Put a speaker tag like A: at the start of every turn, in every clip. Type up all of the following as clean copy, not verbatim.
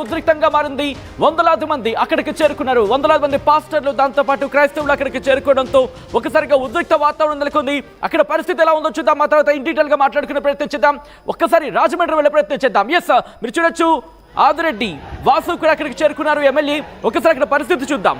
A: ఉద్రిక్తంగా మారింది. వందలాది మంది అక్కడికి చేరుకున్నారు. వందలాది మంది పాస్టర్లు, దాంతో పాటు క్రైస్తవులు అక్కడికి చేరుకోవడంతో ఒకసారిగా ఉద్రిక్త వాతావరణం నెలకొంది. అక్కడ పరిస్థితి ఎలా ఉందో చూద్దాం. ఆ తర్వాత ఇన్ డీటెయిల్ గా మాట్లాడుకునే ప్రయత్నం చేద్దాం. ఒక్కసారి రాజమండ్రి వెళ్ళే ప్రయత్నం చేద్దాం. ఎస్, మీరు చూడొచ్చు, ఆదిరెడ్డి వాసు కూడా అక్కడికి చేరుకున్నారు, ఎమ్మెల్యే. ఒకసారి అక్కడ పరిస్థితి చూద్దాం.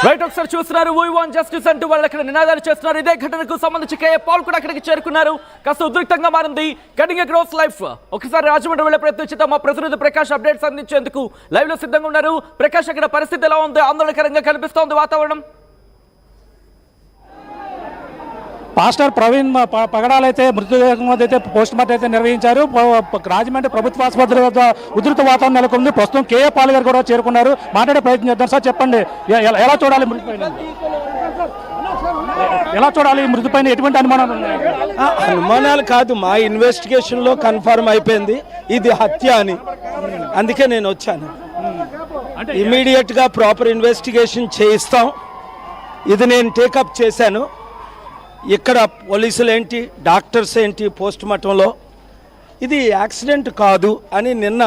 A: రైట్, ఒకసారి చూస్తున్నారు, వీ వాంట్ జస్టిస్ అంటూ వాళ్ళు అక్కడ నినాదాలు చేస్తున్నారు. ఇదే ఘటనకు సంబంధించి కేఏ పాల్ కూడా అక్కడికి చేరుకున్నారు. కాస్త ఉద్రిక్తంగా మారింది. Cutting across life. ఒకసారి రాజమండ్రి వెళ్ళే ప్రయత్నం చేద్దాం. మా ప్రతినిధి ప్రకాష్ అప్డేట్స్ అందించేందుకు లైవ్ లో సిద్ధంగా ఉన్నారు. ప్రకాష్, అక్కడ పరిస్థితి ఎలా ఉంది? ఆందోళనకరంగా కనిపిస్తోంది వాతావరణం.
B: పాస్టర్ ప్రవీణ్ పగడాలైతే మృతదేహం అయితే పోస్ట్ మార్టం అయితే నిర్వహించారు. రాజమండ్రి ప్రభుత్వ ఆసుపత్రి వద్ద ఉధృత వాతావరణం నెలకొంది. ప్రస్తుతం కేఏ పాల్ గారు కూడా చేరుకున్నారు. మాట్లాడే ప్రయత్నం చేద్దాం. సార్, చెప్పండి, ఎలా చూడాలి మృతిపైన? ఎలా చూడాలి మృతిపైన? ఎటువంటి అనుమానాలు ఉన్నాయి?
C: అనుమానాలు కాదు, మా ఇన్వెస్టిగేషన్ లో కన్ఫర్మ్ అయిపోయింది ఇది హత్య అని. అందుకే నేను వచ్చాను. ఇమీడియట్ గా ప్రాపర్ ఇన్వెస్టిగేషన్ చేయిస్తాం. ఇది నేను టేకప్ చేశాను. ఇక్కడ పోలీసులు ఏంటి, డాక్టర్స్ ఏంటి, పోస్ట్ మార్టంలో ఇది యాక్సిడెంట్ కాదు అని నిన్న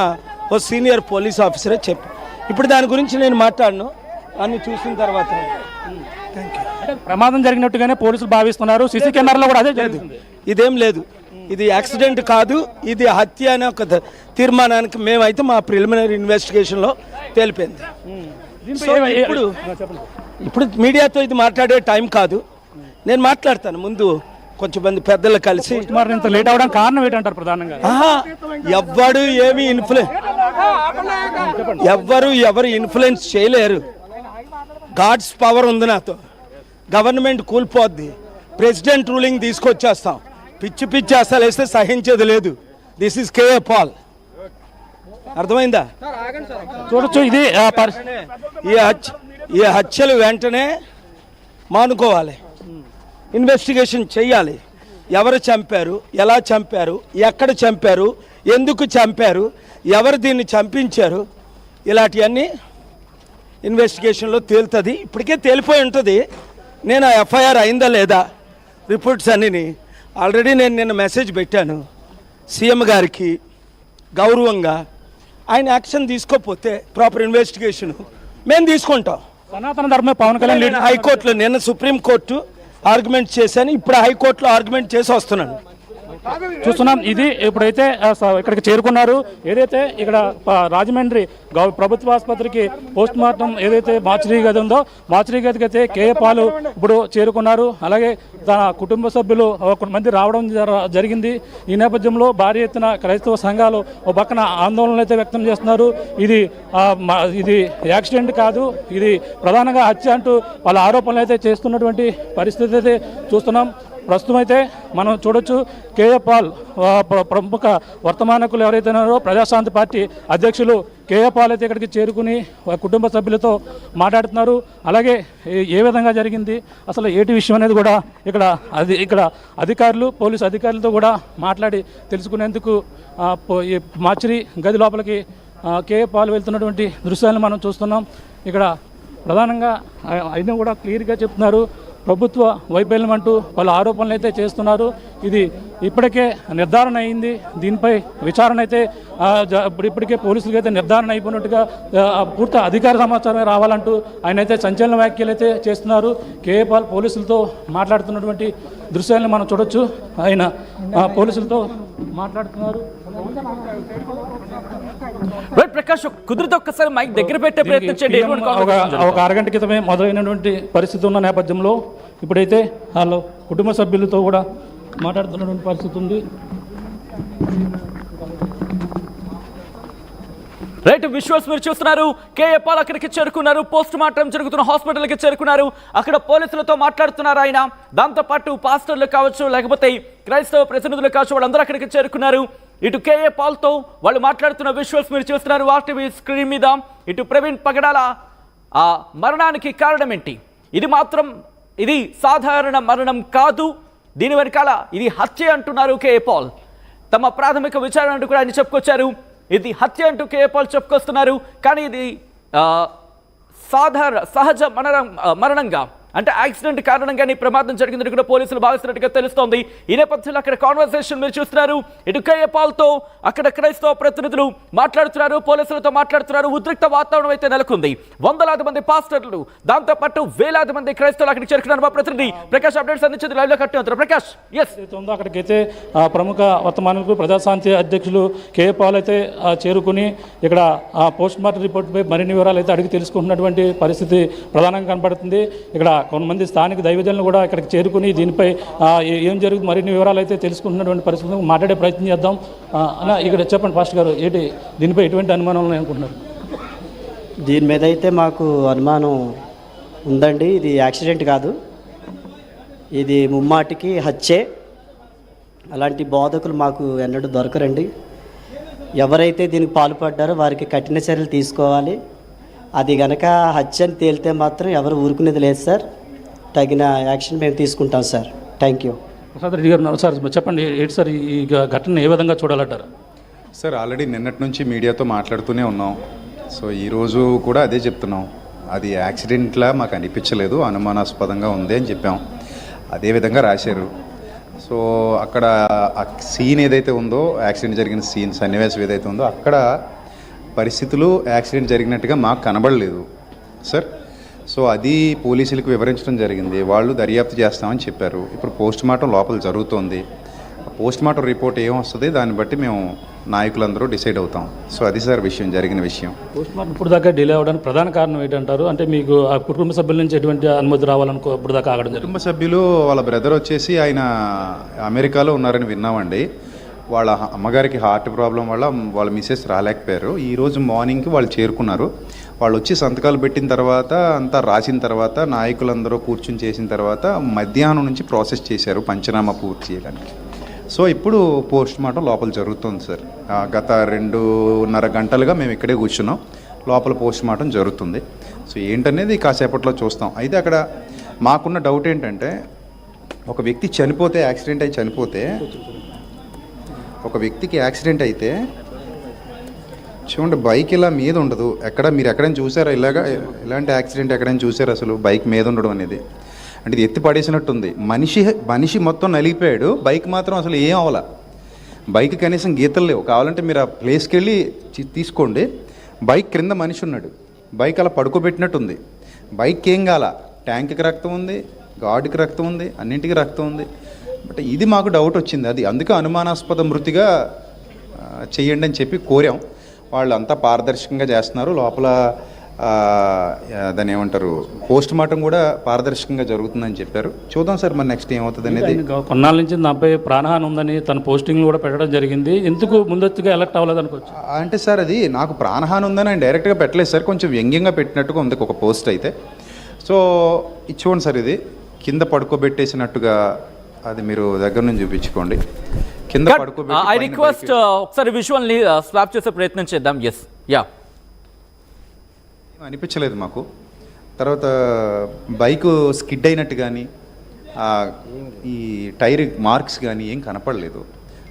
C: ఓ సీనియర్ పోలీస్ ఆఫీసరే చెప్పి, ఇప్పుడు దాని గురించి నేను మాట్లాడను అన్ని చూసిన తర్వాత.
B: ప్రమాదం జరిగినట్టుగానే పోలీసులు భావిస్తున్నారు. సీసీ కెమెరాలో కూడా అదే లేదు.
C: ఇదేం లేదు, ఇది యాక్సిడెంట్ కాదు, ఇది హత్య అనే ఒక తీర్మానానికి మేమైతే మా ప్రిలిమినరీ ఇన్వెస్టిగేషన్లో తెలిపింది. ఇప్పుడు మీడియాతో ఇది మాట్లాడే టైం కాదు. నేను మాట్లాడతాను. ముందు కొంచెం మంది పెద్దలు కలిసి
B: ఇంత లేట్ అవడానికి కారణం ఏంటంటారు? ప్రధానంగా
C: ఎవ్వరు ఏమి ఎవరు ఇన్ఫ్లుయెన్స్ చేయలేరు. గాడ్స్ పవర్ ఉంది నాతో. గవర్నమెంట్ కూలిపోద్ది, ప్రెసిడెంట్ రూలింగ్ తీసుకొచ్చేస్తాం. పిచ్చి పిచ్చి అసలు వేస్తే సహించేది లేదు. This is KA Paul. అర్థమైందా?
B: చూడొచ్చు, ఇది
C: ఈ హత్యలు వెంటనే మానుకోవాలి. ఇన్వెస్టిగేషన్ చేయాలి. ఎవరు చంపారు, ఎలా చంపారు, ఎక్కడ చంపారు, ఎందుకు చంపారు, ఎవరు దీన్ని చంపించారు, ఇలాంటివన్నీ ఇన్వెస్టిగేషన్లో తేలుతుంది. ఇప్పటికే తేలిపోయి ఉంటుంది. నేను ఆ ఎఫ్ఐఆర్ అయిందా లేదా రిపోర్ట్స్ అన్నీ ఆల్రెడీ నేను నిన్న మెసేజ్ పెట్టాను సీఎం గారికి. గౌరవంగా ఆయన యాక్షన్ తీసుకోకపోతే ప్రాపర్ ఇన్వెస్టిగేషన్ మేము తీసుకుంటాం.
B: సనాతన ధర్మ పవన్ కళ్యాణ్
C: హైకోర్టులో నిన్న సుప్రీంకోర్టు ఆర్గ్యుమెంట్ చేశాను, ఇప్పుడు హైకోర్టులో ఆర్గ్యుమెంట్ చేసి వస్తున్నాను.
B: చూస్తున్నాం. ఇది ఇప్పుడైతే ఇక్కడికి చేరుకున్నారు. ఏదైతే ఇక్కడ రాజమండ్రి ప్రభుత్వ ఆసుపత్రికి పోస్ట్ మార్టం ఏదైతే మార్చరీ గది ఉందో, మార్చరీ గదికి అయితే కేఏ పాలు ఇప్పుడు చేరుకున్నారు. అలాగే తన కుటుంబ సభ్యులు కొంతమంది రావడం జరిగింది. ఈ నేపథ్యంలో భారీ ఎత్తున క్రైస్తవ సంఘాలు ఒక పక్కన ఆందోళనలు అయితే వ్యక్తం చేస్తున్నారు. ఇది యాక్సిడెంట్ కాదు, ఇది ప్రధానంగా హత్య అంటూ వాళ్ళ ఆరోపణలు అయితే చేస్తున్నటువంటి పరిస్థితి అయితే చూస్తున్నాం. ప్రస్తుతం అయితే మనం చూడొచ్చు, కేఏ పాల్ ప్రముఖ వర్తమానకులు ఎవరైతే ఉన్నారో ప్రజాశాంతి పార్టీ అధ్యక్షులు కేఏ పాల్ అయితే ఇక్కడికి చేరుకుని కుటుంబ సభ్యులతో మాట్లాడుతున్నారు. అలాగే ఏ విధంగా జరిగింది, అసలు ఏటి విషయం అనేది కూడా ఇక్కడ అధికారులు, పోలీసు అధికారులతో కూడా మాట్లాడి తెలుసుకునేందుకు ఈ మార్చరీ గది లోపలికి కేఏ పాల్ వెళ్తున్నటువంటి దృశ్యాలను మనం చూస్తున్నాం. ఇక్కడ ప్రధానంగా అయినా కూడా క్లియర్గా చెప్తున్నారు, ప్రభుత్వ వైఫల్యం అంటూ వాళ్ళ ఆరోపణలు అయితే చేస్తున్నారు. ఇది ఇప్పటికే నిర్ధారణ అయింది. దీనిపై విచారణ అయితే ఇప్పటికే పోలీసులకి అయితే నిర్ధారణ అయిపోయినట్టుగా పూర్తి అధికార సమాచారమే రావాలంటూ ఆయన అయితే సంచలన వ్యాఖ్యలు అయితే చేస్తున్నారు. కేఏ పాల్ పోలీసులతో మాట్లాడుతున్నటువంటి దృశ్యాలను మనం చూడొచ్చు. ఆయన పోలీసులతో మాట్లాడుతున్నారు.
A: ప్రకాష్, కుదిరితే ఒక్కసారి మైక్ దగ్గర పెట్టే ప్రయత్నం చేయండి.
B: ఒక అరగంట క్రితమే మొదలైనటువంటి పరిస్థితి ఉన్న నేపథ్యంలో ఇప్పుడైతే వాళ్ళు కుటుంబ సభ్యులతో కూడా మాట్లాడుతున్నటువంటి పరిస్థితి ఉంది.
A: రైట్ విశ్వాస్ మీరు చూస్తున్నారు. కేఏ పాల్ అక్కడికి చేరుకున్నారు. పోస్ట్ మార్టం జరుగుతున్న హాస్పిటల్కి చేరుకున్నారు. అక్కడ పోలీసులతో మాట్లాడుతున్నారు ఆయన. దాంతోపాటు పాస్టర్లు కావచ్చు, లేకపోతే క్రైస్తవ ప్రతినిధులు కావచ్చు, వాళ్ళందరూ అక్కడికి చేరుకున్నారు. ఇటు కేఏ పాల్తో వాళ్ళు మాట్లాడుతున్న విశ్వాస్ మీరు చూస్తున్నారు ఆర్టీవీ స్క్రీన్ మీద. ఇటు ప్రవీణ్ పగడాల ఆ మరణానికి కారణం ఏంటి? ఇది సాధారణ మరణం కాదు, దీని వెనకాల ఇది హత్య అంటున్నారు కేఏ పాల్. తమ ప్రాథమిక విచారణ అంటూ కూడా ఆయన చెప్పుకొచ్చారు. ఇది హత్య అంటూ కేఏ పాల్ చెప్పుకొస్తున్నారు. కానీ ఇది సహజ మరణంగా, అంటే యాక్సిడెంట్ కారణంగానే ప్రమాదం జరిగిందని కూడా పోలీసులు భావిస్తున్నట్టుగా తెలుస్తోంది. ఈ నేపథ్యంలో అక్కడ కాన్వర్సేషన్ మీరు చూస్తున్నారు. ఇటు కేఏ పాల్తో అక్కడ క్రైస్తవ ప్రతినిధులు మాట్లాడుతున్నారు, పోలీసులతో మాట్లాడుతున్నారు. ఉద్రిక్త వాతావరణం అయితే నెలకొంది. వందలాది మంది పాస్టర్లు, దాంతోపాటు వేలాది మంది క్రైస్తవులు అక్కడికి చేరుకున్నారు. మా ప్రతినిధి ప్రకాష్ అప్డేట్స్ అందించేది లైవ్ లో కట్టిన ప్రకాష్.
B: అక్కడికైతే ప్రముఖ వర్తమానులకు ప్రజాశాంతి అధ్యక్షులు కేఏ పాల్ అయితే చేరుకుని ఇక్కడ పోస్ట్ మార్టం రిపోర్ట్పై మరిన్ని వివరాలు అయితే అడిగి తెలుసుకుంటున్నటువంటి పరిస్థితి ప్రధానంగా కనబడుతుంది. ఇక్కడ కొంతమంది స్థానిక దైవజనులు కూడా ఇక్కడికి చేరుకుని దీనిపై ఏం జరుగుతుంది మరిన్ని వివరాలు అయితే తెలుసుకుంటున్నటువంటి పరిస్థితులు మాట్లాడే ప్రయత్నం చేద్దాం. అన్న, ఇక్కడ చెప్పండి పాస్టర్ గారు, దీనిపై ఎటువంటి అనుమానాలు అనుకుంటున్నారు?
D: దీని మీద అయితే మాకు అనుమానం ఉందండి. ఇది యాక్సిడెంట్ కాదు, ఇది ముమ్మాటికి హత్యే. అలాంటి బోధకులు మాకు ఎన్నడూ దొరకరండి. ఎవరైతే దీనికి పాల్పడ్డారో వారికి కఠిన చర్యలు తీసుకోవాలి. అది గనక హత్య అని తేలితే మాత్రం ఎవరు ఊరుకునేది లేదు సార్. తగిన యాక్షన్ మేము తీసుకుంటాం sir. Thank you.
B: Prasad Reddy గారు సార్ చెప్పండి, ఏంటి సార్ ఈ ఘటన ఏ విధంగా చూడాలంటారు?
E: సార్ ఆల్రెడీ నిన్నటి నుంచి మీడియాతో మాట్లాడుతూనే ఉన్నాం. సో ఈరోజు కూడా అదే చెప్తున్నాం. అది యాక్సిడెంట్లా మాకు అనిపించలేదు, అనుమానాస్పదంగా ఉంది అని చెప్పాం. అదేవిధంగా రాశారు. సో అక్కడ ఆ సీన్ ఏదైతే ఉందో, యాక్సిడెంట్ జరిగిన సన్నివేశం ఏదైతే ఉందో, అక్కడ పరిస్థితులు యాక్సిడెంట్ జరిగినట్టుగా మాకు కనబడలేదు సార్. సో అది పోలీసులకు వివరించడం జరిగింది. వాళ్ళు దర్యాప్తు చేస్తామని చెప్పారు. ఇప్పుడు పోస్ట్ మార్టం లోపల జరుగుతోంది. పోస్ట్ మార్టం రిపోర్ట్ ఏం వస్తుంది దాన్ని బట్టి మేము నాయకులందరూ డిసైడ్ అవుతాం. సో అది సార్ జరిగిన విషయం.
B: పోస్ట్ మార్టం ఇప్పుడు దాకా డిలే అవ్వడానికి ప్రధాన కారణం ఏంటంటారు? అంటే మీకు ఆ కుటుంబ సభ్యుల నుంచి ఎటువంటి అనుమతి రావాలనుకో ఇప్పుడు దాకా ఆగడం జరిగింది?
E: కుటుంబ సభ్యులు వాళ్ళ బ్రదర్ వచ్చేసి ఆయన అమెరికాలో ఉన్నారని విన్నామండి. వాళ్ళ అమ్మగారికి హార్ట్ ప్రాబ్లం వల్ల వాళ్ళ మిసెస్ రాలేకపోయారు. ఈరోజు మార్నింగ్కి వాళ్ళు చేరుకున్నారు. వాళ్ళు వచ్చి సంతకాలు పెట్టిన తర్వాత, అంతా రాసిన తర్వాత, నాయకులందరూ కూర్చుని చేసిన తర్వాత మధ్యాహ్నం నుంచి ప్రాసెస్ చేశారు పంచనామా పూర్తి చేయడానికి. సో ఇప్పుడు పోస్ట్ మార్టం లోపల జరుగుతుంది సార్. గత 2.5 గంటలుగా మేము ఇక్కడే కూర్చున్నాం. లోపల పోస్ట్ మార్టం జరుగుతుంది. సో ఏంటనేది కాసేపట్లో చూస్తాం. అయితే అక్కడ మాకున్న డౌట్ ఏంటంటే, ఒక వ్యక్తి చనిపోతే, యాక్సిడెంట్ అయి చనిపోతే, ఒక వ్యక్తికి యాక్సిడెంట్ అయితే చూడండి, బైక్ ఇలా మీద ఉండదు. మీరు ఎక్కడైనా చూసారా ఇలాంటి యాక్సిడెంట్ ఎక్కడైనా చూసారు అసలు? బైక్ మీద ఉండడం అనేది అంటే ఇది ఎత్తి పడేసినట్టుంది. మనిషి మొత్తం నలిగిపోయాడు, బైక్ మాత్రం అసలు ఏం అవ్వాల. బైక్ కనీసం గీతలు లేవు. కావాలంటే మీరు ఆ ప్లేస్కి వెళ్ళి తీసుకోండి. బైక్ క్రింద మనిషి ఉన్నాడు, బైక్ అలా పడుకోబెట్టినట్టుంది. బైక్ ఏం కాల, ట్యాంక్కి రక్తం ఉంది, గార్డుకి రక్తం ఉంది, అన్నింటికి రక్తం ఉంది. బట్ ఇది మాకు డౌట్ వచ్చింది. అది అందుకే అనుమానాస్పద మృతిగా చెయ్యండి అని చెప్పి కోరాం. వాళ్ళు అంతా పారదర్శకంగా చేస్తున్నారు. లోపల దాన్ని ఏమంటారు, పోస్ట్ మార్టం కూడా పారదర్శకంగా జరుగుతుందని చెప్పారు. చూద్దాం సార్ మరి నెక్స్ట్ ఏమవుతుంది అనేది.
B: కొన్నాళ్ళ నుంచి నాపై ప్రాణహాని ఉందని తన పోస్టింగ్లు కూడా పెట్టడం జరిగింది. ఎందుకు ముందస్తుగా ఎలక్ట్ అవ్వలేదు అనుకోవచ్చు?
E: అంటే సార్ అది నాకు ప్రాణహాని ఉందని ఆయన డైరెక్ట్గా పెట్టలేదు సార్, కొంచెం వ్యంగ్యంగా పెట్టినట్టుగా ఉంది ఒక పోస్ట్ అయితే. సో ఇది చూడండి సార్, ఇది కింద పడుకోబెట్టేసినట్టుగా, అది మీరు దగ్గర నుంచి చూపించుకోండి. కింద పడుకోబెట్టి
A: ఐ రిక్వెస్ట్ ఒకసారి విజువల్ ని స్వాప్ చేసే ప్రయత్నం చేద్దాం. ఎస్ యా
E: అనిపించలేదు మాకు. తర్వాత బైక్ స్కిడ్ అయినట్టు కానీ, ఈ టైర్ మార్క్స్ కానీ ఏం కనపడలేదు.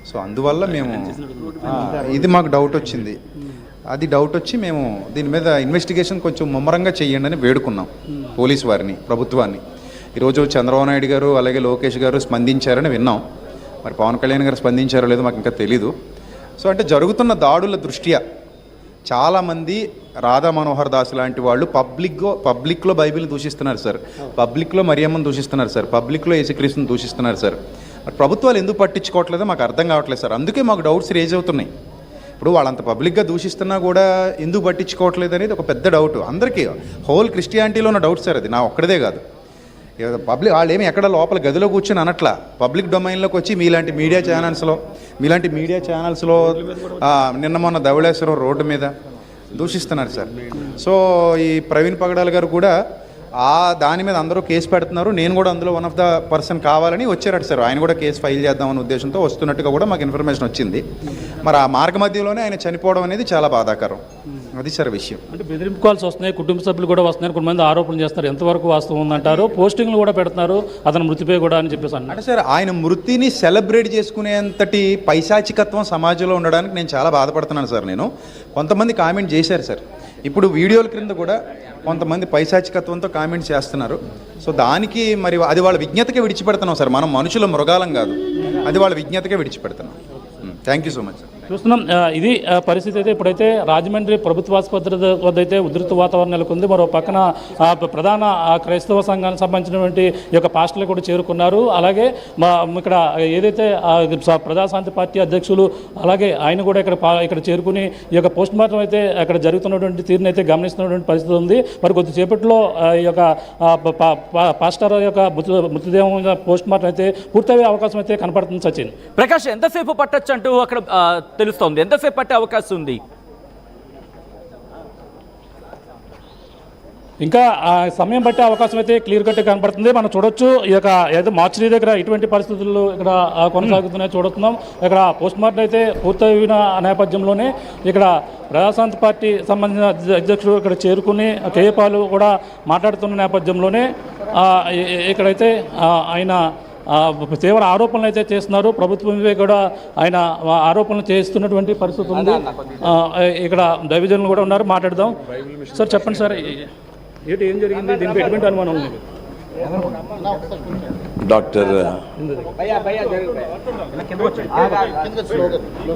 E: సో అందువల్ల మేము ఇది మాకు డౌట్ వచ్చింది. అది డౌట్ వచ్చి మేము దీని మీద ఇన్వెస్టిగేషన్ కొంచెం ముమ్మరంగా చేయండి అని వేడుకున్నాం పోలీసు వారిని, ప్రభుత్వాన్ని. ఈరోజు చంద్రబాబు నాయుడు గారు అలాగే లోకేష్ గారు స్పందించారని విన్నాం. మరి పవన్ కళ్యాణ్ గారు స్పందించారో లేదో మాకు ఇంకా తెలీదు. సో అంటే జరుగుతున్న దాడుల దృష్ట్యా చాలామంది రాధా మనోహర్ దాస్ లాంటి వాళ్ళు పబ్లిక్లో బైబిల్ని దూషిస్తున్నారు సార్, పబ్లిక్లో మరియమ్మని దూషిస్తున్నారు సార్, పబ్లిక్లో యేసుక్రీస్తుని దూషిస్తున్నారు సార్. మరి ప్రభుత్వాలు ఎందుకు పట్టించుకోవట్లేదో మాకు అర్థం కావట్లేదు సార్. అందుకే మాకు డౌట్స్ రేజ్ అవుతున్నాయి. ఇప్పుడు వాళ్ళంత పబ్లిక్గా దూషిస్తున్నా కూడా ఎందుకు పట్టించుకోవట్లేదు అనేది ఒక పెద్ద డౌట్ అందరికీ. హోల్ క్రిస్టియానిటీలో ఉన్న డౌట్ సార్, అది నా ఒక్కడిదే కాదు. పబ్లిక్ వాళ్ళు ఏమి ఎక్కడ లోపల గదిలో కూర్చొని అనట్లా, పబ్లిక్ డొమైన్లోకి వచ్చి మీలాంటి మీడియా ఛానల్స్లో నిన్న మొన్న ధవళేశ్వరం రోడ్డు మీద దూషిస్తున్నారు సార్. సో ఈ ప్రవీణ్ పగడాల్ గారు కూడా దాని మీద అందరూ కేసు పెడుతున్నారు, నేను కూడా అందులో వన్ ఆఫ్ ద పర్సన్ కావాలని వచ్చారట సార్. ఆయన కూడా కేసు ఫైల్ చేద్దామనే ఉద్దేశంతో వస్తున్నట్టుగా కూడా మాకు ఇన్ఫర్మేషన్ వచ్చింది. మరి ఆ మార్గ మధ్యలోనే ఆయన చనిపోవడం అనేది చాలా బాధాకరం. అది సార్ విషయం.
B: అంటే బెదిరింపు కాల్స్ వస్తున్నాయి, కుటుంబ సభ్యులు కూడా వస్తున్నారు, కొంతమంది ఆరోపణలు చేస్తారు, ఎంతవరకు వాస్తవం ఉందంటారు? పోస్టింగ్లు కూడా పెడుతున్నారు అతను మృతిపై కూడా అని చెప్పేసి అన్నారు.
E: అంటే సార్ ఆయన మృతిని సెలబ్రేట్ చేసుకునేంతటి పైశాచికత్వం సమాజంలో ఉండడానికి నేను చాలా బాధపడుతున్నాను సార్. నేను కొంతమంది కామెంట్ చేశారు సార్, ఇప్పుడు వీడియోల క్రింద కూడా కొంతమంది పైశాచికత్వంతో కామెంట్స్ చేస్తున్నారు. సో దానికి మరి అది వాళ్ళ విజ్ఞతకే విడిచిపెడుతున్నాం సార్. మనం మనుషుల మృగాలం కాదు, అది వాళ్ళ విజ్ఞతకే విడిచిపెడుతున్నాం. Thank you so much sir.
B: చూస్తున్నాం ఇది పరిస్థితి అయితే ఇప్పుడైతే రాజమండ్రి ప్రభుత్వ ఆసుపత్రి వద్ద అయితే ఉధృత వాతావరణం నెలకొంది. మరో పక్కన ప్రధాన క్రైస్తవ సంఘానికి సంబంధించినటువంటి ఈ యొక్క పాస్టర్లు కూడా చేరుకున్నారు. అలాగే ఇక్కడ ఏదైతే ప్రజాశాంతి పార్టీ అధ్యక్షులు అలాగే ఆయన కూడా ఇక్కడ చేరుకుని ఈ యొక్క పోస్ట్ మార్టం అయితే అక్కడ జరుగుతున్నటువంటి తీరుని అయితే గమనిస్తున్నటువంటి పరిస్థితి ఉంది. మరి కొద్దిసేపట్లో ఈ యొక్క పాస్టర్ యొక్క మృతదేహం పోస్ట్ మార్టం అయితే పూర్తయ్యే అవకాశం అయితే కనపడుతుంది. సచిన్,
A: ప్రకాష్, ఎంతసేపు పట్టొచ్చు అంటూ అక్కడ తెలుస్తోంది? ఎంతసేపు పట్టే అవకాశం ఉంది?
B: ఇంకా సమయం పట్టే అవకాశం అయితే క్లియర్ కట్ కనపడుతుంది. మనం చూడొచ్చు ఈ యొక్క ఏదో మార్చరీ దగ్గర ఇటువంటి పరిస్థితుల్లో ఇక్కడ కొనసాగుతున్నాయి చూడుతున్నాం. ఇక్కడ పోస్ట్ మార్టం అయితే పూర్తయిన నేపథ్యంలోనే ఇక్కడ ప్రజాశాంతి పార్టీ సంబంధించిన అధ్యక్షుడు ఇక్కడ చేరుకుని కేఏపాలు కూడా మాట్లాడుతున్న నేపథ్యంలోనే ఇక్కడైతే ఆయన తీవ్ర ఆరోపణలు అయితే చేస్తున్నారు. ప్రభుత్వమే కూడా ఆయన ఆరోపణలు చేస్తున్నటువంటి పరిస్థితి ఉంది. ఇక్కడ దైవజనులు కూడా ఉన్నారు, మాట్లాడదాం. సార్ చెప్పండి సార్, ఏం జరిగింది, దీనికి ఎటువంటి అనుమానం ఉంది?
F: డాక్టర్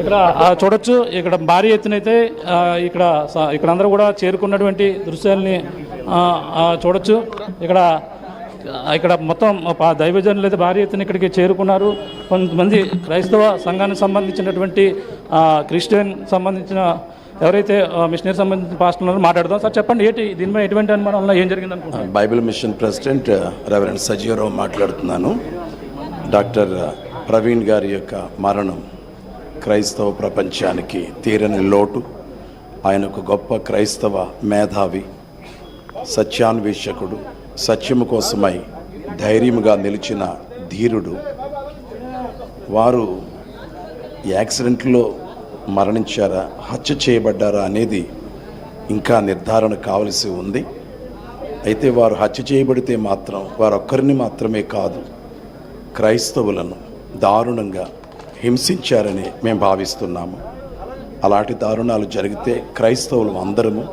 B: ఇక్కడ చూడొచ్చు, ఇక్కడ భారీ ఎత్తునైతే ఇక్కడ అందరూ కూడా చేరుకున్నటువంటి దృశ్యాలని చూడొచ్చు. ఇక్కడ మొత్తం దైవజనులు అయితే భారీ ఎత్తున ఇక్కడికి చేరుకున్నారు. కొంతమంది క్రైస్తవ సంఘానికి సంబంధించినటువంటి క్రిస్టియన్ సంబంధించిన ఎవరైతే మిషనరీ సంబంధించిన పాస్టర్లు మాట్లాడదాం. సార్ చెప్పండి, దీనిపై ఎటువంటి అనుమానం ఏం జరిగింది అనుకుంటున్నారు?
F: Bible mission president reverend Sajeevarao మాట్లాడుతున్నాను. డాక్టర్ ప్రవీణ్ గారి యొక్క మరణం క్రైస్తవ ప్రపంచానికి తీరని లోటు. ఆయన ఒక గొప్ప క్రైస్తవ మేధావి, సత్యాన్వేషకుడు, సత్యము కోసమై ధైర్యముగా నిలిచిన ధీరుడు. వారు యాక్సిడెంట్లో మరణించారా, హత్య చేయబడ్డారా అనేది ఇంకా నిర్ధారణ కావలసి ఉంది. అయితే వారు హత్య చేయబడితే మాత్రం వారొక్కరిని మాత్రమే కాదు, క్రైస్తవులను దారుణంగా హింసించారని మేము భావిస్తున్నాము. అలాంటి దారుణాలు జరిగితే క్రైస్తవులు అందరము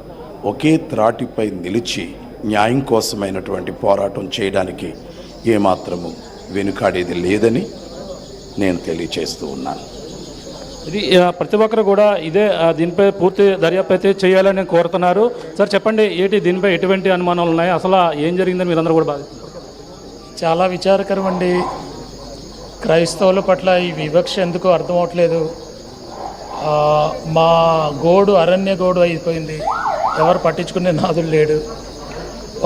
F: ఒకే త్రాటిపై నిలిచి న్యాయం కోసమైనటువంటి పోరాటం చేయడానికి ఏమాత్రము వెనుకాడేది లేదని నేను తెలియచేస్తూ ఉన్నాను.
B: ఇది ప్రతి ఒక్కరు కూడా ఇదే దీనిపై పూర్తి దర్యాప్తు అయితే చేయాలని కోరుతున్నారు. సార్ చెప్పండి, దీనిపై ఎటువంటి అనుమానాలు ఉన్నాయి, అసలు ఏం జరిగిందని మీరందరూ కూడా భావిస్తున్నారు?
G: చాలా విచారకరం అండి. క్రైస్తవుల పట్ల ఈ వివక్ష ఎందుకో అర్థం అవట్లేదు. మా గోడు అరణ్య గోడు అయిపోయింది, ఎవరు పట్టించుకునే నాదులు లేడు.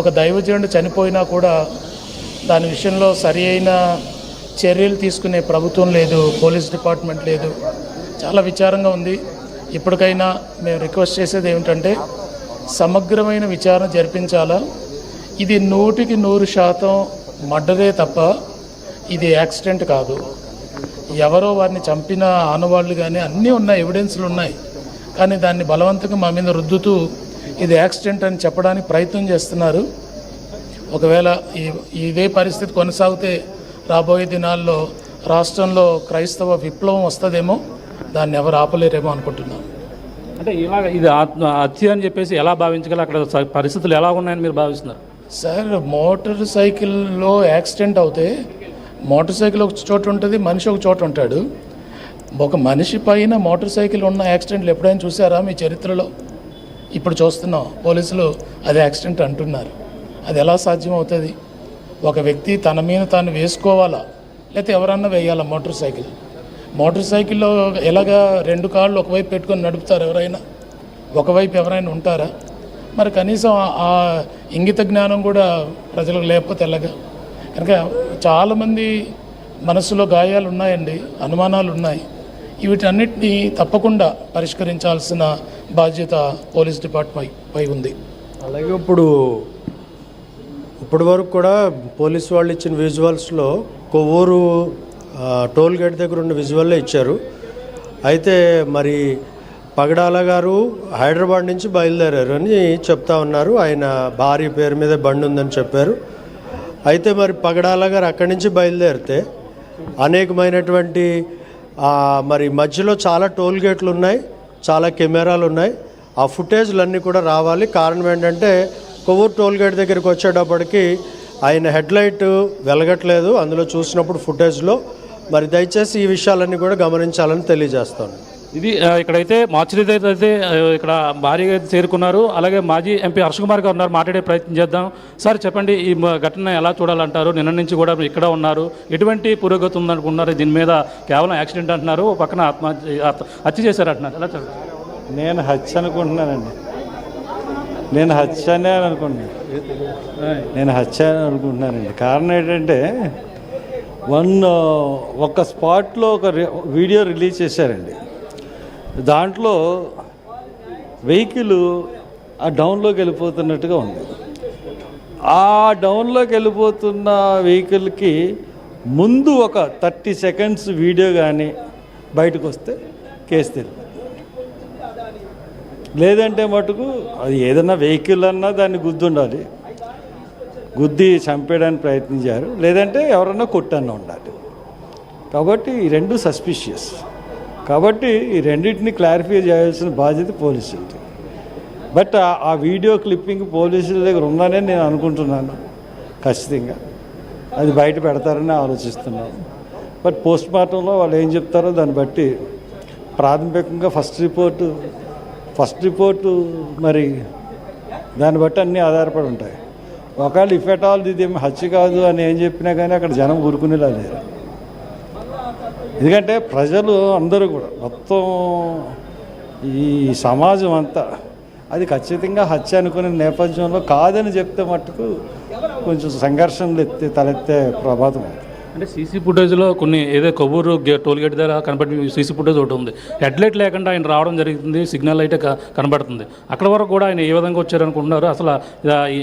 G: ఒక దైవజనుడు చనిపోయినా కూడా దాని విషయంలో సరి అయిన చర్యలు తీసుకునే ప్రభుత్వం లేదు, పోలీస్ డిపార్ట్మెంట్ లేదు. చాలా విచారంగా ఉంది. ఇప్పటికైనా మేము రిక్వెస్ట్ చేసేది ఏమిటంటే సమగ్రమైన విచారణ జరిపించాలా. ఇది 100% మర్డరే తప్ప ఇది యాక్సిడెంట్ కాదు. ఎవరో వారిని చంపిన ఆనవాళ్ళు కానీ అన్నీ ఉన్నాయి, ఎవిడెన్స్లు ఉన్నాయి. కానీ దాన్ని బలవంతంగా మా మీద రుద్దుతూ ఇది యాక్సిడెంట్ అని చెప్పడానికి ప్రయత్నం చేస్తున్నారు. ఒకవేళ ఇదే పరిస్థితి కొనసాగితే రాబోయే దినాల్లో రాష్ట్రంలో క్రైస్తవ విప్లవం వస్తుందేమో, దాన్ని ఎవరు ఆపలేరేమో అనుకుంటున్నాం.
B: అంటే ఇది హత్య అని చెప్పేసి ఎలా భావించగల, అక్కడ పరిస్థితులు ఎలా ఉన్నాయని మీరు భావిస్తున్నారు?
G: సార్, మోటార్ సైకిల్లో యాక్సిడెంట్ అవుతే మోటార్ సైకిల్ ఒక చోట ఉంటుంది, మనిషి ఒక చోట ఉంటాడు. ఒక మనిషి పైన మోటార్ సైకిల్ ఉన్న యాక్సిడెంట్లు ఎప్పుడైనా చూసారా మీ చరిత్రలో? ఇప్పుడు చూస్తున్నాం, పోలీసులు అది యాక్సిడెంట్ అంటున్నారు. అది ఎలా సాధ్యం అవుతుంది? ఒక వ్యక్తి తన మీద తాను వేసుకోవాలా, లేకపోతే ఎవరన్నా వేయాలా? మోటార్ సైకిల్లో ఎలాగా 2 కాళ్ళు ఒకవైపు పెట్టుకొని నడుపుతారు ఎవరైనా? ఒకవైపు ఎవరైనా ఉంటారా? మరి కనీసం ఆ ఇంగిత జ్ఞానం కూడా ప్రజలకు లేకపోతే ఎలాగా? కనుక చాలామంది మనసులో గాయాలు ఉన్నాయండి, అనుమానాలు ఉన్నాయి. వీటన్నిటిని తప్పకుండా పరిష్కరించాల్సిన బాధ్యత పోలీస్ డిపార్ట్మెంట్ పై ఉంది.
H: అలాగే ఇప్పటి వరకు కూడా పోలీసు వాళ్ళు ఇచ్చిన విజువల్స్లో కొవ్వూరు టోల్ గేట్ దగ్గర ఉన్న విజువల్లే ఇచ్చారు. అయితే మరి పగడాల గారు హైదరాబాద్ నుంచి బయలుదేరారు అని చెప్తా ఉన్నారు. ఆయన భార్య పేరు మీద బండి ఉందని చెప్పారు. అయితే మరి పగడాల గారు అక్కడి నుంచి బయలుదేరితే అనేకమైనటువంటి మరి మధ్యలో చాలా టోల్ గేట్లు ఉన్నాయి, చాలా కెమెరాలు ఉన్నాయి. ఆ ఫుటేజ్లన్నీ కూడా రావాలి. కారణం ఏంటంటే కొవ్వూరు టోల్ గేట్ దగ్గరికి వచ్చేటప్పటికి ఆయన హెడ్లైట్ వెలగట్లేదు అందులో చూసినప్పుడు ఫుటేజ్లో. మరి దయచేసి ఈ విషయాలన్నీ కూడా గమనించాలని తెలియజేస్తాను.
B: ఇది ఇక్కడైతే మార్చిరీ అయితే ఇక్కడ భారీగా చేరుకున్నారు. అలాగే మాజీ ఎంపీ హర్ష కుమార్ గారు ఉన్నారు, మాట్లాడే ప్రయత్నం చేద్దాం. సార్ చెప్పండి, ఈ ఘటన ఎలా చూడాలంటారు? నిన్న నుంచి కూడా ఇక్కడ ఉన్నారు, ఎటువంటి పురోగతి ఉందనుకున్నారు? దీని మీద కేవలం యాక్సిడెంట్ అంటున్నారు, పక్కన హత్య చేశారంటున్నారు. ఎలా చూడాలి?
I: నేను హత్య అనుకుంటున్నానండి. నేను హత్య అనే అనుకుంటున్నానండి. కారణం ఏంటంటే ఒక స్పాట్లో ఒక వీడియో రిలీజ్ చేశారండి. దాంట్లో వెహికల్ ఆ డౌన్లోకి వెళ్ళిపోతున్నట్టుగా ఉంది. ఆ డౌన్లోకి వెళ్ళిపోతున్న వెహికల్కి ముందు ఒక 30 సెకండ్స్ వీడియో కానీ బయటకు వస్తే కేసు తెలియదు. లేదంటే మటుకు అది ఏదన్నా వెహికల్ అన్నా దాన్ని గుద్దుండాలి, గుద్ది చంపేయడానికి ప్రయత్నించారు, లేదంటే ఎవరన్నా కొట్టన్నా ఉండాలి. కాబట్టి ఈ రెండు సస్పిషియస్. కాబట్టి ఈ రెండింటిని క్లారిఫై చేయాల్సిన బాధ్యత పోలీసులది. బట్ ఆ వీడియో క్లిప్పింగ్ పోలీసుల దగ్గర ఉందనే నేను అనుకుంటున్నాను. ఖచ్చితంగా అది బయట పెడతారని ఆలోచిస్తున్నాను. బట్ పోస్ట్ మార్టంలో వాళ్ళు ఏం చెప్తారో దాన్ని బట్టి ప్రాథమికంగా ఫస్ట్ రిపోర్టు మరి దాన్ని బట్టి అన్నీ ఆధారపడి ఉంటాయి. ఒకవేళ ఇఫ్ ఎట్ ఆల్ ఇది హత్య కాదు అని ఏం చెప్పినా కానీ అక్కడ జనం ఊరుకునేలా లేరు. ఎందుకంటే ప్రజలు అందరూ కూడా మొత్తం ఈ సమాజం అంతా అది ఖచ్చితంగా హత్య అనుకునే నేపథ్యంలో కాదని చెప్తే మట్టుకు కొంచెం సంఘర్షణలు తలెత్తే ప్రమాదం ఉంది.
B: అంటే సీసీ ఫుటేజ్లో కొన్ని ఏదో కొవ్వూరు టోల్ గేట్ దగ్గర కనబడి సీసీ ఫుటేజ్ ఒకటి ఉంది. హెడ్లైట్ లేకుండా ఆయన రావడం జరుగుతుంది, సిగ్నల్ అయితే కనబడుతుంది. అక్కడ వరకు కూడా ఆయన ఏ విధంగా వచ్చారనుకుంటున్నారు? అసలు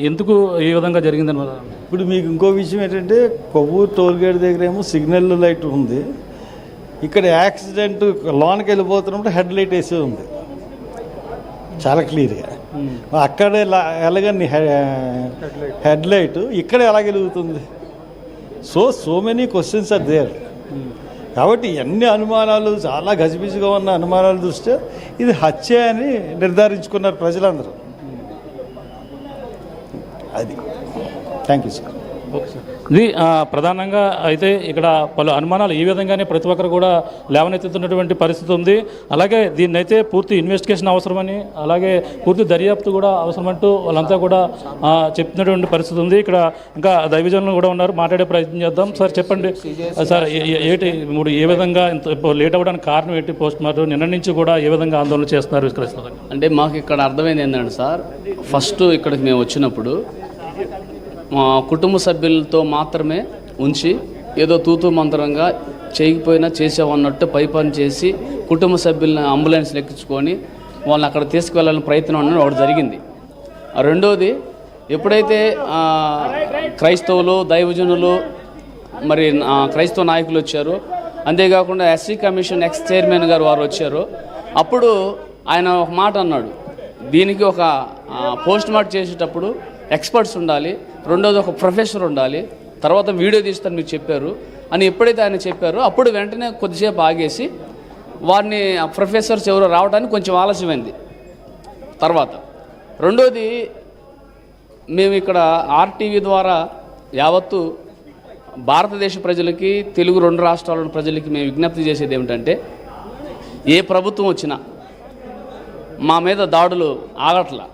B: ఎందుకు ఏ విధంగా జరిగిందని.
I: ఇప్పుడు మీకు ఇంకో విషయం ఏంటంటే కొవ్వూరు టోల్ గేట్ దగ్గర ఏమో సిగ్నల్ లైట్ ఉంది, ఇక్కడ యాక్సిడెంట్ లోనికి వెళ్ళిపోతున్నప్పుడు హెడ్ లైట్ వేసే ఉంది చాలా క్లియర్గా. అక్కడే ఎలాగని హెడ్ లైట్ ఇక్కడ ఎలా వెలుగుతుంది? So many questions are there. కాబట్టి అన్ని అనుమానాలు, చాలా గజిబిజిగా ఉన్న అనుమానాల దృష్ట్యా ఇది హత్య అని నిర్ధారించుకున్నారు ప్రజలందరూ. అది. Thank you sir.
B: Okay sir. ఇది ప్రధానంగా అయితే ఇక్కడ పలు అనుమానాలు ఈ విధంగానే ప్రతి ఒక్కరు కూడా లేవనెత్తుతున్నటువంటి పరిస్థితి ఉంది. అలాగే దీన్ని అయితే పూర్తి ఇన్వెస్టిగేషన్ అవసరమని, అలాగే పూర్తి దర్యాప్తు కూడా అవసరమంటూ వాళ్ళంతా కూడా చెప్తున్నటువంటి పరిస్థితి ఉంది. ఇక్కడ ఇంకా దైవజనులు కూడా ఉన్నారు, మాట్లాడే ప్రయత్నం చేద్దాం. సార్ చెప్పండి సార్, ఏంటి ఇప్పుడు ఏ విధంగా లేట్ అవ్వడానికి కారణం ఏంటి? పోస్ట్ మార్టం నిన్న నుంచి కూడా ఏ విధంగా ఆందోళన చేస్తున్నారు?
J: అంటే మాకు ఇక్కడ అర్థమైంది ఏంటంటే సార్, ఫస్ట్ ఇక్కడికి మేము వచ్చినప్పుడు మా కుటుంబ సభ్యులతో మాత్రమే ఉంచి ఏదో తూతూ మంత్రంగా చేయకపోయినా చేసామన్నట్టు పై పని చేసి కుటుంబ సభ్యులను అంబులెన్స్లు ఎక్కించుకొని వాళ్ళని అక్కడ తీసుకువెళ్ళాలని ప్రయత్నం అనేది ఒకటి జరిగింది. రెండోది, ఎప్పుడైతే క్రైస్తవులు, దైవజనులు, మరి క్రైస్తవ నాయకులు వచ్చారు, అంతేకాకుండా ఎస్సీ కమిషన్ ఎక్స్ చైర్మన్ గారు వారు వచ్చారు, అప్పుడు ఆయన ఒక మాట అన్నాడు, దీనికి ఒక పోస్ట్ మార్టం చేసేటప్పుడు ఎక్స్పర్ట్స్ ఉండాలి, రెండోది ఒక ప్రొఫెసర్ ఉండాలి, తర్వాత వీడియో తీస్తాను మీరు చెప్పారు అని ఎప్పుడైతే ఆయన చెప్పారో అప్పుడు వెంటనే కొద్దిసేపు ఆగేసి వారిని ప్రొఫెసర్స్ ఎవరో రావడానికి కొంచెం ఆలస్యమైంది. తర్వాత రెండోది, మేము ఇక్కడ ఆర్టీవీ ద్వారా యావత్తు భారతదేశ ప్రజలకి, తెలుగు 2 రాష్ట్రాల ప్రజలకి మేము విజ్ఞప్తి చేసేది ఏమిటంటే, ఏ ప్రభుత్వం వచ్చినా మా మీద దాడులు ఆగట్లా.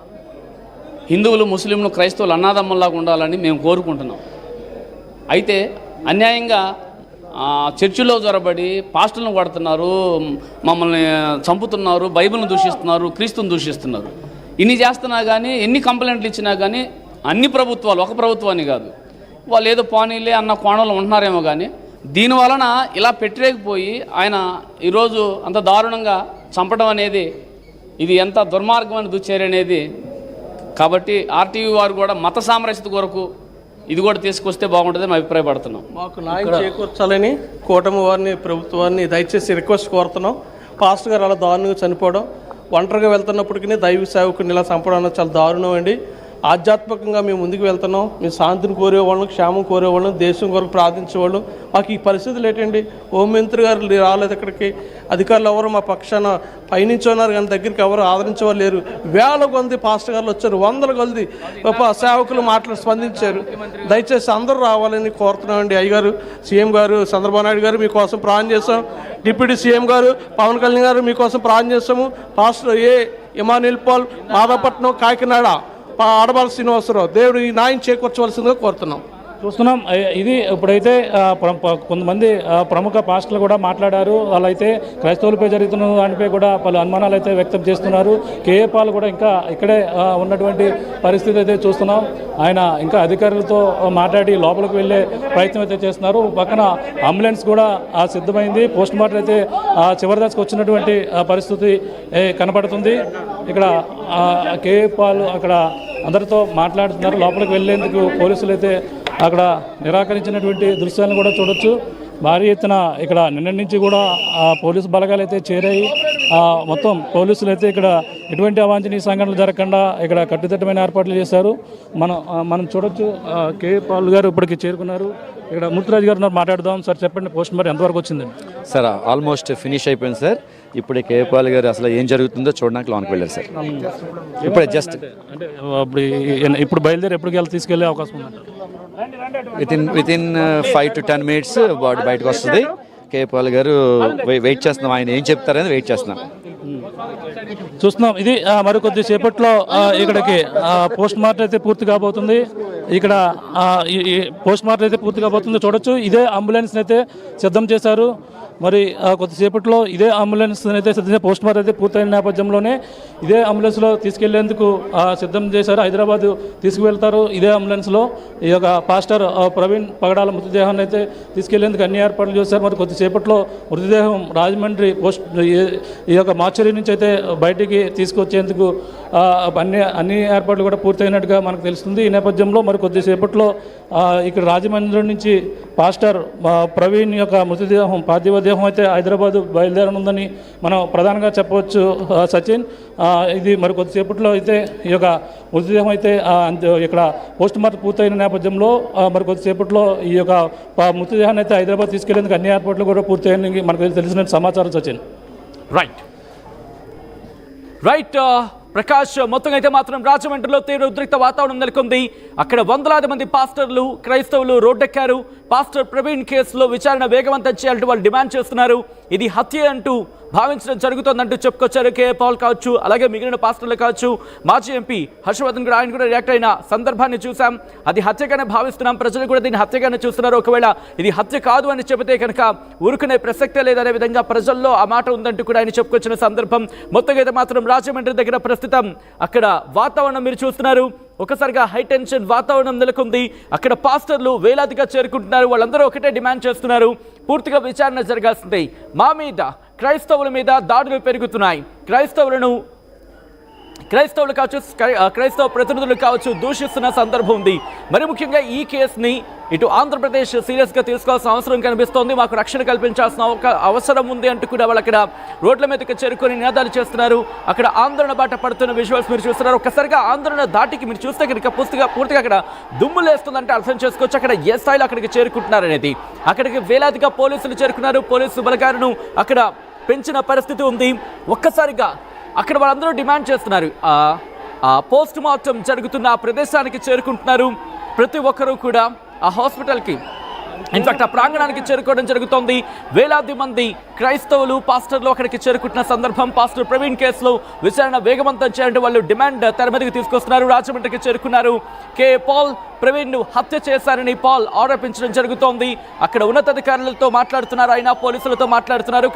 J: హిందువులు, ముస్లింలు, క్రైస్తవులు అన్నాదమ్ముల్లాగా ఉండాలని మేము కోరుకుంటున్నాం. అయితే అన్యాయంగా చర్చిలో జొరబడి పాస్టర్లను కొడుతున్నారు, మమ్మల్ని చంపుతున్నారు, బైబిల్ని దూషిస్తున్నారు, క్రీస్తుని దూషిస్తున్నారు. ఇన్ని చేస్తున్నా కానీ, ఎన్ని కంప్లైంట్లు ఇచ్చినా కానీ అన్ని ప్రభుత్వాలు, ఒక ప్రభుత్వాన్ని కాదు, వాళ్ళు ఏదో పానీలే అన్న కోణంలో ఉంటున్నారేమో కానీ దీని వలన ఇలా పెట్టలేకపోయి ఆయన ఈరోజు అంత దారుణంగా చంపడం అనేది ఇది ఎంత దుర్మార్గమైన దుశ్చర్య అనేది. కాబట్టి ఆర్టీవీ వారు కూడా మత సామరస్యత కొరకు ఇది కూడా తీసుకొస్తే బాగుంటుందని మేము అభిప్రాయపడుతున్నాం.
K: మాకు న్యాయం చేకూర్చాలని కూటమి వారిని, ప్రభుత్వ వారిని దయచేసి రిక్వెస్ట్ కోరుతున్నాం. పాస్టర్ గారు అలా దారుణంగా చనిపోవడం, ఒంటరిగా వెళ్తున్నప్పటికీ దైవ సేవకుని ఇలా చంపడం చాలా దారుణం అండి. ఆధ్యాత్మికంగా మేము ముందుకు వెళ్తున్నాం. మేము శాంతిని కోరేవాళ్ళం, క్షేమం కోరేవాళ్ళం, దేశం కొరకు ప్రార్థించేవాళ్ళం. మాకు ఈ పరిస్థితులు ఏంటండి? హోంమంత్రి గారు రాలేదు ఇక్కడికి, అధికారులు ఎవరు మా పక్షాన పైనుంచి ఉన్నారు కానీ దగ్గరికి ఎవరు ఆదరించేవారు లేరు. వేల కొద్ది పాస్టర్ గారు వచ్చారు, వందల కొద్ది సేవకులు స్పందించారు. దయచేసి అందరూ రావాలని కోరుతున్నామండి. అయ్యగారు, సీఎం గారు చంద్రబాబు నాయుడు గారు మీకోసం ప్రార్థన చేస్తాం. డిప్యూటీ సీఎం గారు పవన్ కళ్యాణ్ గారు మీకోసం ప్రార్థన చేస్తాము. Pastor Emmanuel Paul, Madapatnam, Kakinada Adabala Srinivasarao, దేవుడు ఈ న్యాయం చేకూర్చవలసిందిగా కోరుతున్నాం.
B: చూస్తున్నాం. ఇది ఇప్పుడైతే కొంతమంది ప్రముఖ పాస్టర్లు కూడా మాట్లాడారు. వాళ్ళైతే క్రైస్తవులపై జరుగుతున్న దానిపై కూడా పలు అనుమానాలు అయితే వ్యక్తం చేస్తున్నారు. కేఏ పాల్ కూడా ఇంకా ఇక్కడే ఉన్నటువంటి పరిస్థితి అయితే చూస్తున్నాం. ఆయన ఇంకా అధికారులతో మాట్లాడి లోపలికి వెళ్ళే ప్రయత్నం అయితే చేస్తున్నారు. పక్కన అంబులెన్స్ కూడా సిద్ధమైంది. పోస్ట్ మార్టం అయితే చివరి దశకు వచ్చినటువంటి పరిస్థితి కనపడుతుంది. ఇక్కడ కేఏ పాల్ అక్కడ అందరితో మాట్లాడుతున్నారు. లోపలికి వెళ్ళేందుకు పోలీసులు అయితే అక్కడ నిరాకరించినటువంటి దృశ్యాలను కూడా చూడొచ్చు. భారీ ఎత్తున ఇక్కడ నిన్న నుంచి కూడా పోలీసు బలగాలు అయితే చేరాయి. మొత్తం పోలీసులు అయితే ఇక్కడ ఎటువంటి అవాంఛనీయ సంఘటనలు జరగకుండా ఇక్కడ కట్టుదిట్టమైన ఏర్పాట్లు చేశారు. మనం చూడొచ్చు. కేఏ పాల్ గారు ఇప్పటికి చేరుకున్నారు. ఇక్కడ ముత్తురాజు గారు మాట్లాడదాం. సార్ చెప్పండి, పోస్ట్ మార్టం ఎంతవరకు వచ్చిందండి?
L: సార్ ఆల్మోస్ట్ ఫినిష్ అయిపోయింది సార్. ఇప్పుడే కేఏ పాల్ గారు అసలు ఏం జరుగుతుందో చూడడానికి లోనికి వెళ్ళారు సార్. ఇప్పుడే జస్ట్
B: అంటే ఇప్పుడు బయలుదేరి ఎప్పటికి తీసుకెళ్లే అవకాశం ఉంది?
L: వితిన్ 5 to 10 minutes బాడీ బయటకు వస్తుంది. కేఏ పాల్ గారు వెయిట్ చేస్తున్నాం, ఆయన ఏం చెప్తారని వెయిట్ చేస్తున్నాం.
B: చూస్తున్నాం. ఇది మరికొద్ది సేపట్లో ఇక్కడికి పోస్ట్ మార్టం అయితే పూర్తి కాబోతుంది. ఇక్కడ ఈ పోస్ట్ మార్టం అయితే పూర్తి కాబోతుంది. చూడొచ్చు, ఇదే అంబులెన్స్ అయితే సిద్ధం చేశారు. మరి కొద్దిసేపట్లో ఇదే అంబులెన్స్ అయితే సిద్ధం పోస్ట్ మార్టం అయితే పూర్తయిన నేపథ్యంలోనే ఇదే అంబులెన్స్లో తీసుకెళ్లేందుకు సిద్ధం చేశారు. హైదరాబాద్ తీసుకువెళ్తారు. ఇదే అంబులెన్స్లో ఈ యొక్క పాస్టర్ ప్రవీణ్ పగడాల మృతదేహాన్ని అయితే తీసుకెళ్లేందుకు అన్ని ఏర్పాట్లు చేశారు. మరి కొద్దిసేపట్లో మృతదేహం రాజమండ్రి ఈ యొక్క మార్చరీ నుంచి అయితే బయటికి తీసుకొచ్చేందుకు అన్ని ఏర్పాట్లు కూడా పూర్తయినట్టుగా మనకు తెలుస్తుంది. ఈ నేపథ్యంలో మరి కొద్దిసేపట్లో ఇక్కడ రాజమండ్రి నుంచి పాస్టర్ ప్రవీణ్ యొక్క మృతదేహం, పార్థివ దేహం అయితే హైదరాబాద్ బయలుదేరనుందని మనం ప్రధానంగా చెప్పవచ్చు సచిన్. ఇది మరి కొద్దిసేపట్లో అయితే ఈ యొక్క మృతదేహం అయితే ఇక్కడ పోస్ట్ మార్టం పూర్తయిన నేపథ్యంలో మరి కొద్దిసేపట్లో ఈ యొక్క మృతదేహాన్ని అయితే హైదరాబాద్ తీసుకెళ్లేందుకు అన్ని ఏర్పాట్లు కూడా పూర్తయ్యాయని మనకు తెలిసిన సమాచారం సచిన్.
A: రైట్ ప్రకాష్, మొత్తం అయితే మాత్రం రాజమండ్రిలో తీవ్ర ఉద్రిక్త వాతావరణం నెలకొంది. అక్కడ వందలాది మంది పాస్టర్లు, క్రైస్తవులు రోడ్డెక్కారు. పాస్టర్ ప్రవీణ్ కేసులో విచారణ వేగవంతం చేయాలంటూ వాళ్ళు డిమాండ్ చేస్తున్నారు. ఇది హత్య అంటూ భావించడం జరుగుతోందంటూ చెప్పుకొచ్చారు కేఏ పాల్ కావచ్చు, అలాగే మిగిలిన పాస్టర్లు కావచ్చు. మాజీ ఎంపీ హర్షవర్ధన్ కూడా ఆయన కూడా రియాక్ట్ అయిన సందర్భాన్ని చూసాం. అది హత్యగానే భావిస్తున్నాం, ప్రజలు కూడా దీన్ని హత్యగానే చూస్తున్నారు. ఒకవేళ ఇది హత్య కాదు అని చెబితే కనుక ఊరుకునే ప్రసక్తే లేదనే విధంగా ప్రజల్లో ఆ మాట ఉందంటూ కూడా ఆయన చెప్పుకొచ్చిన సందర్భం. మొత్తంగా అయితే మాత్రం రాజమండ్రి దగ్గర ప్రస్తుతం అక్కడ వాతావరణం మీరు చూస్తున్నారు. ఒకసారిగా హై టెన్షన్ వాతావరణం నెలకొంది. అక్కడ పాస్టర్లు వేలాదిగా చేరుకుంటున్నారు. వాళ్ళందరూ ఒకటే డిమాండ్ చేస్తున్నారు, పూర్తిగా విచారణ జరగాల్సిందే. మా మీద, క్రైస్తవుల మీద దాడులు పెరుగుతున్నాయి. క్రైస్తవులు కావచ్చు, క్రైస్తవ ప్రతినిధులు కావచ్చు దూషిస్తున్న సందర్భం ఉంది. మరి ముఖ్యంగా ఈ కేసుని ఇటు ఆంధ్రప్రదేశ్ సీరియస్గా తీసుకోవాల్సిన అవసరం కనిపిస్తోంది. మాకు రక్షణ కల్పించాల్సిన అవసరం ఉంది అంటూ కూడా వాళ్ళు అక్కడ రోడ్ల మీదకి చేరుకొని నినాదాలు చేస్తున్నారు. అక్కడ ఆందోళన బాట పడుతున్న విజువల్స్ మీరు చూస్తున్నారు. ఒక్కసారిగా ఆందోళన దాటికి మీరు చూస్తే కనుక పూర్తిగా అక్కడ దుమ్ము లేస్తుందంటే అర్థం చేసుకోవచ్చు అక్కడ ఏ స్థాయిలో అక్కడికి చేరుకుంటున్నారు అనేది. అక్కడికి వేలాదిగా పోలీసులు చేరుకున్నారు. పోలీసు బలగాలను అక్కడ పెంచిన పరిస్థితి ఉంది. ఒక్కసారిగా అక్కడ వాళ్ళందరూ డిమాండ్ చేస్తున్నారు. పోస్ట్ మార్టం జరుగుతున్న ఆ ప్రదేశానికి చేరుకుంటున్నారు. ప్రతి ఒక్కరూ కూడా ఆ హాస్పిటల్కి, ఇన్ఫాక్ట్ ఆ ప్రాంగణానికి చేరుకోవడం జరుగుతోంది. వేలాది మంది క్రైస్తవులు, పాస్టర్లు అక్కడికి చేరుకుంటున్న సందర్భం. పాస్టర్ ప్రవీణ్ కేసులో విచారణ వేగవంతం చేయాలంటే వాళ్ళు డిమాండ్ తెర మీదకి తీసుకొస్తున్నారు. రాజమండ్రికి చేరుకున్నారు. కేఏ పాల్ ప్రవీణ్ను హత్య చేశారని పాల్ ఆరోపించడం జరుగుతోంది. అక్కడ ఉన్నతాధికారులతో మాట్లాడుతున్నారు, ఆయన పోలీసులతో మాట్లాడుతున్నారు.